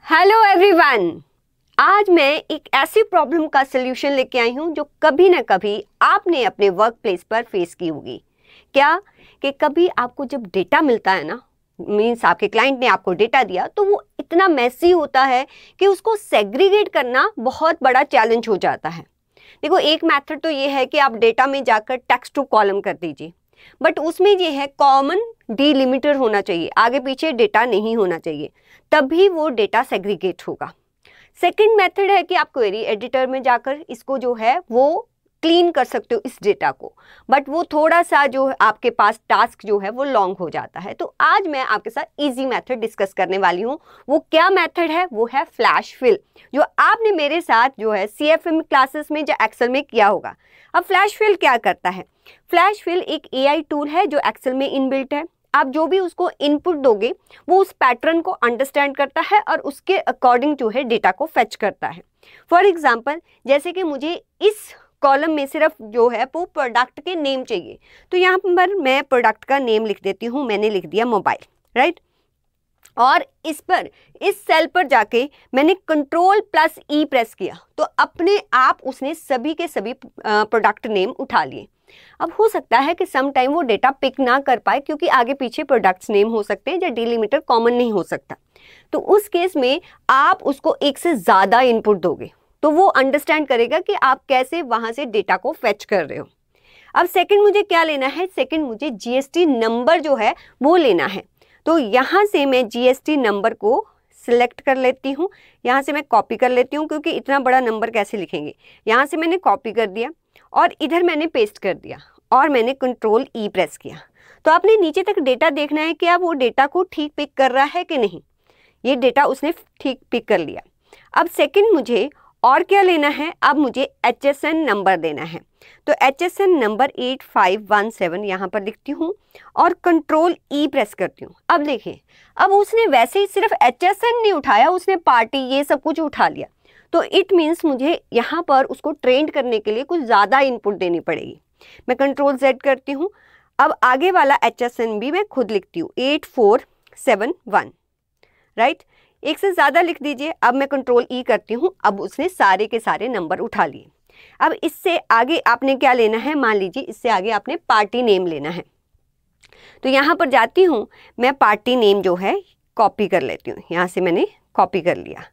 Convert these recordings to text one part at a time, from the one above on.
Hello everyone, आज मैं एक ऐसी प्रॉब्लम का सलूशन लेके आई हूँ जो कभी ना कभी आपने अपने वर्क प्लेस पर फेस की होगी। क्या कि कभी आपको जब डेटा मिलता है ना, मीन्स आपके क्लाइंट ने आपको डेटा दिया तो वो इतना मैसी होता है कि उसको सेग्रीगेट करना बहुत बड़ा चैलेंज हो जाता है। देखो, एक मेथड तो ये है कि आप डेटा में जाकर टेक्स्ट टू कॉलम कर दीजिए, बट उसमें ये है कॉमन डिलिमिटर होना चाहिए, आगे पीछे डेटा नहीं होना चाहिए, तभी वो डेटा सेग्रीगेट होगा। सेकंड मेथड है कि आप क्वेरी एडिटर में जाकर इसको जो है वो क्लीन कर सकते हो इस डेटा को, बट वो थोड़ा सा जो आपके पास टास्क जो है वो लॉन्ग हो जाता है। तो आज मैं आपके साथ इजी मेथड डिस्कस करने वाली हूँ। वो क्या मेथड है? वो है फ्लैश फिल, जो आपने मेरे साथ जो है CFM क्लासेस में या एक्सेल में किया होगा। अब फ्लैश फिल क्या करता है? फ्लैश फिल एक AI टूल है जो एक्सेल में इनबिल्ट है। आप जो भी उसको इनपुट दोगे वो उस पैटर्न को अंडरस्टैंड करता है और उसके अकॉर्डिंग जो है डेटा को फेच करता है। फॉर एग्जांपल, जैसे कि मुझे इस कॉलम में सिर्फ जो है वो प्रोडक्ट के नेम चाहिए, तो यहाँ पर मैं प्रोडक्ट का नेम लिख देती हूँ। मैंने लिख दिया मोबाइल, राइट। और इस सेल पर जाके मैंने Ctrl+E प्रेस किया तो अपने आप उसने सभी के सभी प्रोडक्ट नेम उठा लिए। अब हो सकता है कि सम टाइम वो डेटा पिक ना कर पाए क्योंकि आगे पीछे प्रोडक्ट्स नेम हो सकते हैं या डिलीमीटर कॉमन नहीं हो सकता। तो उस केस में आप उसको एक से ज़्यादा इनपुट दोगे तो वो अंडरस्टैंड करेगा कि आप कैसे वहाँ से डेटा को फेच कर रहे हो। अब सेकंड मुझे क्या लेना है? सेकंड मुझे GST नंबर जो है वो लेना है। तो यहाँ से मैं GST नंबर को सिलेक्ट कर लेती हूँ, यहाँ से मैं कॉपी कर लेती हूँ क्योंकि इतना बड़ा नंबर कैसे लिखेंगे। यहाँ से मैंने कॉपी कर दिया और इधर मैंने पेस्ट कर दिया और मैंने Ctrl+E प्रेस किया। तो आपने नीचे तक डेटा देखना है कि आप वो डेटा को ठीक पिक कर रहा है कि नहीं। ये डेटा उसने ठीक पिक कर लिया। अब सेकंड मुझे और क्या लेना है? अब मुझे HSN नंबर देना है। तो HSN नंबर 8517 यहाँ पर लिखती हूँ और Ctrl+E प्रेस करती हूँ। अब देखिए, अब उसने वैसे ही सिर्फ HSN नहीं उठाया, उसने पार्टी ये सब कुछ उठा लिया। तो इट मीन्स मुझे यहाँ पर उसको ट्रेंड करने के लिए कुछ ज़्यादा इनपुट देनी पड़ेगी। मैं Ctrl+Z करती हूँ। अब आगे वाला HSN भी मैं खुद लिखती हूँ 8471, राइट। एक से ज़्यादा लिख दीजिए। अब मैं Ctrl+E करती हूँ। अब उसने सारे के सारे नंबर उठा लिए। अब इससे आगे आपने क्या लेना है? मान लीजिए इससे आगे आपने पार्टी नेम लेना है। तो यहाँ पर जाती हूँ, मैं पार्टी नेम जो है कॉपी कर लेती हूँ। यहाँ से मैंने कॉपी कर लिया,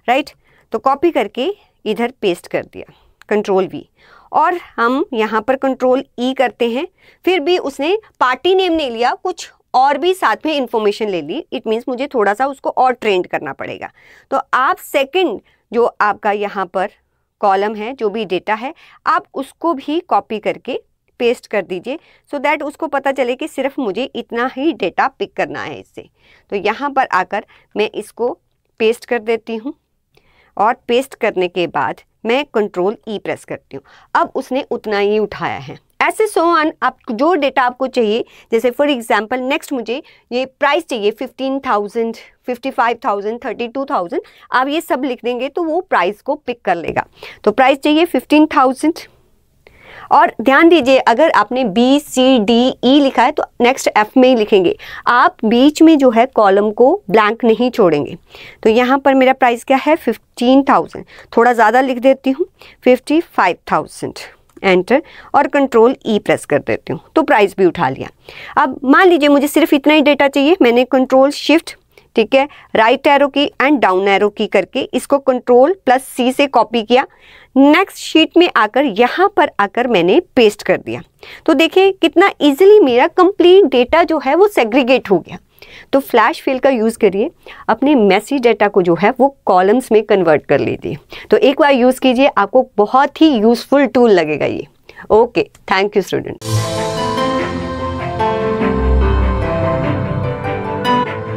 राइट। तो कॉपी करके इधर पेस्ट कर दिया, Ctrl+V। और हम यहाँ पर Ctrl+E करते हैं, फिर भी उसने पार्टी नेम नहीं लिया, कुछ और भी साथ में इंफॉर्मेशन ले ली। इट मीन्स मुझे थोड़ा सा उसको और ट्रेंड करना पड़ेगा। तो आप सेकंड जो आपका यहाँ पर कॉलम है, जो भी डेटा है, आप उसको भी कॉपी करके पेस्ट कर दीजिए सो दैट उसको पता चले कि सिर्फ मुझे इतना ही डेटा पिक करना है इससे। तो यहाँ पर आकर मैं इसको पेस्ट कर देती हूँ और पेस्ट करने के बाद मैं Ctrl+E प्रेस करती हूँ। अब उसने उतना ही उठाया है। ऐसे सो ऑन, आप जो डेटा आपको चाहिए, जैसे फॉर एग्जांपल नेक्स्ट मुझे ये प्राइस चाहिए 15,000, 55,000, 32,000, आप ये सब लिख देंगे तो वो प्राइस को पिक कर लेगा। तो प्राइस चाहिए 15,000। और ध्यान दीजिए, अगर आपने BCDE लिखा है तो नेक्स्ट F में ही लिखेंगे, आप बीच में जो है कॉलम को ब्लैंक नहीं छोड़ेंगे। तो यहाँ पर मेरा प्राइस क्या है? 15,000। थोड़ा ज़्यादा लिख देती हूँ, 55,000, एंटर और Ctrl+E प्रेस कर देती हूँ। तो प्राइस भी उठा लिया। अब मान लीजिए मुझे सिर्फ इतना ही डेटा चाहिए। मैंने Ctrl+Shift, ठीक है, राइट एरो की एंड डाउन एरो की करके इसको Ctrl+C से कॉपी किया। नेक्स्ट शीट में आकर यहाँ पर आकर मैंने पेस्ट कर दिया। तो देखिए कितना इजीली मेरा कंप्लीट डेटा जो है वो सेग्रीगेट हो गया। तो फ्लैश फिल का यूज़ करिए, अपने मैसी डेटा को जो है वो कॉलम्स में कन्वर्ट कर लीजिए। तो एक बार यूज़ कीजिए, आपको बहुत ही यूज़फुल टूल लगेगा ये। Okay, thank you student.